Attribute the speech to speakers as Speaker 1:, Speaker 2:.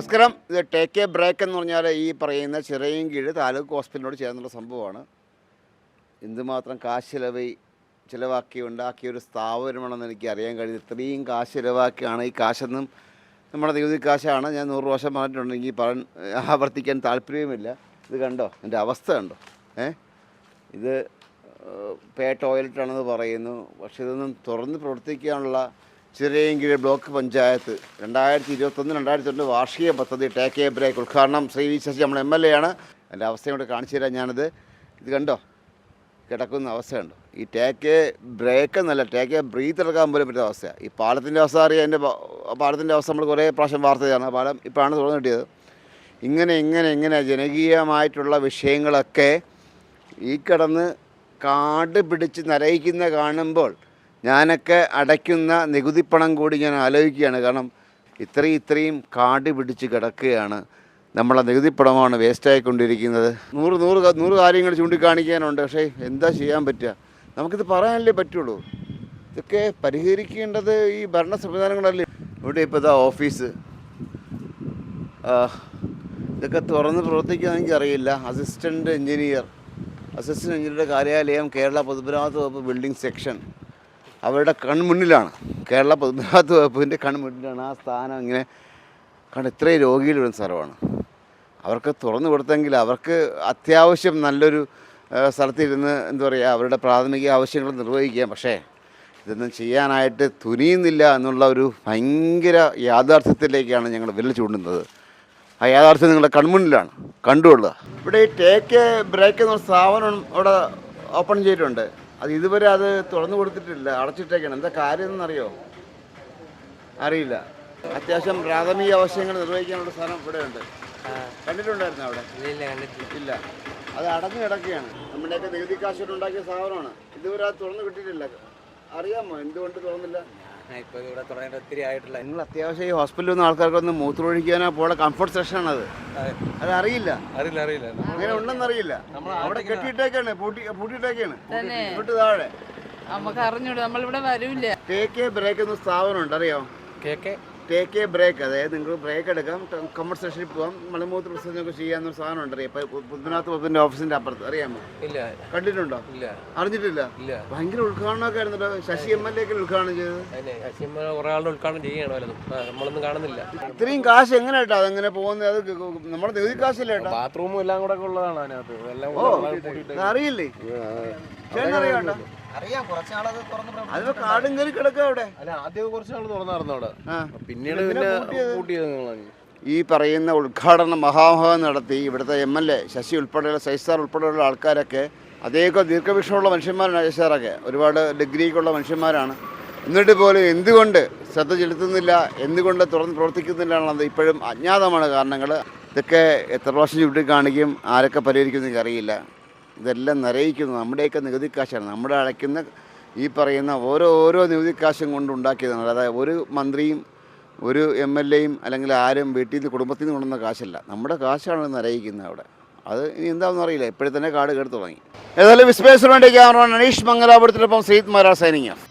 Speaker 1: നമസ്കാരം. ഇത് take A break എന്ന് പറഞ്ഞാൽ ഈ പറയുന്ന ചിറയൻകീഴ് താലൂക്ക് ഹോസ്പിറ്റലിനോട് ചേർന്നുള്ള സംഭവമാണ്. എന്തുമാത്രം കാശ് ചിലവാക്കി ഉണ്ടാക്കിയ ഒരു സ്ഥാപനമാണെന്ന് എനിക്ക് അറിയാൻ കഴിഞ്ഞു. ഇത്രയും കാശ് ചിലവാക്കിയാണ് ഈ കാശെന്നും നമ്മുടെ നികുതി കാശാണ്. ഞാൻ 100 പ്രാവശ്യം പറഞ്ഞിട്ടുണ്ട്. എനിക്ക് ആവർത്തിക്കാൻ താല്പര്യവുമില്ല. ഇത് കണ്ടോ, എൻ്റെ അവസ്ഥ കണ്ടോ. ഇത് പേ ടോയ്ലറ്റാണെന്ന് പറയുന്നു. പക്ഷേ ഇതൊന്നും തുറന്ന് പ്രവർത്തിക്കാനുള്ള ചിറയൻകീഴ് ബ്ലോക്ക് പഞ്ചായത്ത് 2021-2022 വാർഷിക പദ്ധതി ടേക്ക് എ ബ്രേക്ക് ഉദ്ഘാടനം ശ്രീ വി ശശി നമ്മൾ MLA ആണ്. എൻ്റെ അവസ്ഥയും കൂടെ കാണിച്ചു തരാം ഞാനിത്. ഇത് കണ്ടോ, കിടക്കുന്ന അവസ്ഥയുണ്ടോ. ഈ ടേക്ക് എ ബ്രേക്ക് എന്നല്ല, ടേക്ക് എ ബ്രീത്ത് എടുക്കാൻ പോലും പറ്റുന്ന അവസ്ഥയാണ്. ഈ പാലത്തിൻ്റെ അവസ്ഥ അറിയാം. എൻ്റെ പാലത്തിൻ്റെ അവസ്ഥ നമ്മൾ കുറേ പ്രാവശ്യം വാർത്തയാണ്. പാലം ഇപ്പോഴാണ് തുറന്നു കിട്ടിയത്. ഇങ്ങനെ ജനകീയമായിട്ടുള്ള വിഷയങ്ങളൊക്കെ ഈ കിടന്ന് കാട് പിടിച്ച് നരയിക്കുന്ന കാണുമ്പോൾ ഞാനൊക്കെ അടയ്ക്കുന്ന നികുതിപ്പണം കൂടി ഞാൻ ആലോചിക്കുകയാണ്. കാരണം ഇത്രയും കാട് പിടിച്ച് കിടക്കുകയാണ്. നമ്മളെ നികുതിപ്പണമാണ് വേസ്റ്റായിക്കൊണ്ടിരിക്കുന്നത്. 100 കാര്യങ്ങൾ ചൂണ്ടിക്കാണിക്കാനുണ്ട്. പക്ഷേ എന്താ ചെയ്യാൻ പറ്റുക? നമുക്കിത് പറയാനല്ലേ പറ്റുള്ളൂ. ഇതൊക്കെ പരിഹരിക്കേണ്ടത് ഈ ഭരണ സംവിധാനങ്ങളല്ലേ. ഇവിടെ ഇപ്പോൾ ഇതാ ഓഫീസ്, ഇതൊക്കെ തുറന്ന് പ്രവർത്തിക്കാൻ എനിക്കറിയില്ല. അസിസ്റ്റൻ്റ് എഞ്ചിനീയറുടെ കാര്യാലയം കേരള പൊതുമരാമത്ത് വകുപ്പ് ബിൽഡിംഗ് സെക്ഷൻ അവരുടെ കൺമുന്നിലാണ്. കേരള പൊതുമരാമത്ത് വകുപ്പിൻ്റെ കൺമുന്നിലാണ് ആ സ്ഥാനം. ഇങ്ങനെ കാരണം ഇത്രയും രോഗികളുടെ സ്ഥലമാണ്. അവർക്ക് തുറന്നു കൊടുത്തെങ്കിൽ അവർക്ക് അത്യാവശ്യം നല്ലൊരു സ്ഥലത്തിരുന്ന് എന്താ പറയുക, അവരുടെ പ്രാഥമിക ആവശ്യങ്ങൾ നിർവഹിക്കാം. പക്ഷേ ഇതൊന്നും ചെയ്യാനായിട്ട് തുനിയുന്നില്ല എന്നുള്ള ഒരു ഭയങ്കര യാഥാർത്ഥ്യത്തിലേക്കാണ് ഞങ്ങൾ വിരൽ ചൂണ്ടുന്നത്. ആ യാഥാർത്ഥ്യം നിങ്ങളുടെ കൺമുന്നിലാണ്, കണ്ടുകൊള്ളുക. ഇവിടെ ഈ ടേക്ക് എ ബ്രേക്ക് എന്ന സ്ഥാപനം ഇവിടെ ഓപ്പൺ ചെയ്തിട്ടുണ്ട്. അത് ഇതുവരെ അത് തുറന്നു കൊടുത്തിട്ടില്ല, അടച്ചിട്ടേക്കാണ്. എന്താ കാര്യം എന്നറിയോ? അറിയില്ല. അത്യാവശ്യം പ്രാഥമിക ആവശ്യങ്ങൾ നിർവഹിക്കാനുള്ള സ്ഥലം ഇവിടെ ഉണ്ട്. കണ്ടിട്ടുണ്ടായിരുന്നു അവിടെ? ഇല്ല. അത് അടഞ്ഞു കിടക്കുകയാണ്. നമ്മുടെയൊക്കെ നികുതി കാശോട് ഉണ്ടാക്കിയ സ്ഥാപനമാണ്. ഇതുവരെ അത് തുറന്നു കിട്ടിയിട്ടില്ല. അറിയാമോ എന്തുകൊണ്ട് തുറന്നില്ല? നിങ്ങൾ അത്യാവശ്യം ഈ ഹോസ്പിറ്റലിൽ വന്ന ആൾക്കാർക്കൊന്ന് മൂത്രമൊഴിക്കാനോ പോലെ കംഫർട്ട് സെക്ഷനാണത്. അത് അറിയില്ല. അങ്ങനെ ഉണ്ടെന്നറിയില്ല. അവിടെ കെട്ടിയിട്ടേക്കാണ്, പൂട്ടിയിട്ടേക്കാണ് തൊട്ട് താഴെ.
Speaker 2: നമുക്ക് അറിഞ്ഞൂടെ, നമ്മളിവിടെ വരൂല്ല.
Speaker 1: ടേക്ക് എ ബ്രേക്ക് എന്ന സ്ഥാപനമുണ്ട്, അറിയോ? ടേക്ക് എ ബ്രേക്ക്, അതായത് നിങ്ങൾ ബ്രേക്ക് എടുക്കാം, കംഫർട്ട് സെക്ഷനിൽ പോകാം, മലമൂത്ര വിസർജനമൊക്കെ ചെയ്യാമെന്നൊരു സാധനമുണ്ട്. അറിയാം, പൊതുമരാമത്ത് വകുപ്പിൻ്റെ ഓഫീസിൻ്റെ അപ്പുറത്ത്. അറിയാമോ? കണ്ടിട്ടുണ്ടോ? അറിഞ്ഞിട്ടില്ല. ഭയങ്കര ഉദ്ഘാടനമൊക്കെ ആയിരുന്നല്ലോ. ശശി MLA ഒക്കെ ഉദ്ഘാടനം ചെയ്തത്. ഇത്രയും കാശ് എങ്ങനെ കേട്ടോ അതെങ്ങനെ പോകുന്നത്? അത് നമ്മുടെ നികുതി കാശല്ലേ കേട്ടോ.
Speaker 3: ബാത്റൂമും എല്ലാം കൂടെ ഉള്ളതാണ് അതിനകത്ത്.
Speaker 1: അറിയില്ലേ? അറിയാട്ടോ. അത് കാടും കയറി കിടക്കുക അവിടെ.
Speaker 3: ആദ്യം കുറച്ച് നാൾ തുറന്നായിരുന്നു അവിടെ, പിന്നീട് ഈ
Speaker 1: പറയുന്ന ഉദ്ഘാടന മഹാമഹം നടത്തി ഇവിടുത്തെ MLA ശശി ഉൾപ്പെടെയുള്ള സൈസാർ ഉൾപ്പെടെയുള്ള ആൾക്കാരൊക്കെ അതേക്കെ ദീർഘവീക്ഷണമുള്ള മനുഷ്യന്മാരാണ്. ശശിസാറൊക്കെ ഒരുപാട് ഡിഗ്രിക്കുള്ള മനുഷ്യന്മാരാണ്. എന്നിട്ട് പോലും എന്തുകൊണ്ട് ശ്രദ്ധ ചെലുത്തുന്നില്ല, എന്തുകൊണ്ട് തുറന്ന് പ്രവർത്തിക്കുന്നില്ല എന്നുള്ളത് ഇപ്പോഴും അജ്ഞാതമാണ് കാരണങ്ങൾ. ഇതൊക്കെ എത്ര പ്രാവശ്യം ചൂണ്ടിക്കാണിക്കും, ആരൊക്കെ പരിഹരിക്കുമെന്ന് എനിക്കറിയില്ല. ഇതെല്ലാം നിറയിക്കുന്നത് നമ്മുടെയൊക്കെ നികുതി കാശാണ്. നമ്മുടെ അടയ്ക്കുന്ന ഈ പറയുന്ന ഓരോ നികുതി കാശും കൊണ്ട് ഉണ്ടാക്കിയതാണ്. അതായത് ഒരു മന്ത്രിയും ഒരു MLAയും അല്ലെങ്കിൽ ആരും വീട്ടിൽ നിന്ന് കുടുംബത്തിൽ നിന്ന് കൊണ്ടുവന്ന കാശല്ല, നമ്മുടെ കാശാണ് നിറയിക്കുന്നത് അവിടെ. അത് ഇനി എന്താണെന്ന് അറിയില്ല. ഇപ്പോഴത്തന്നെ കാട് കേട്ട് തുടങ്ങി. ഏതായാലും വിസ്മയത്തിന് വേണ്ടി ക്യാമറ അനീഷ് മംഗലാപുരത്തിനൊപ്പം ശ്രീത് മാരാ സൈനിങ് ഓഫ്.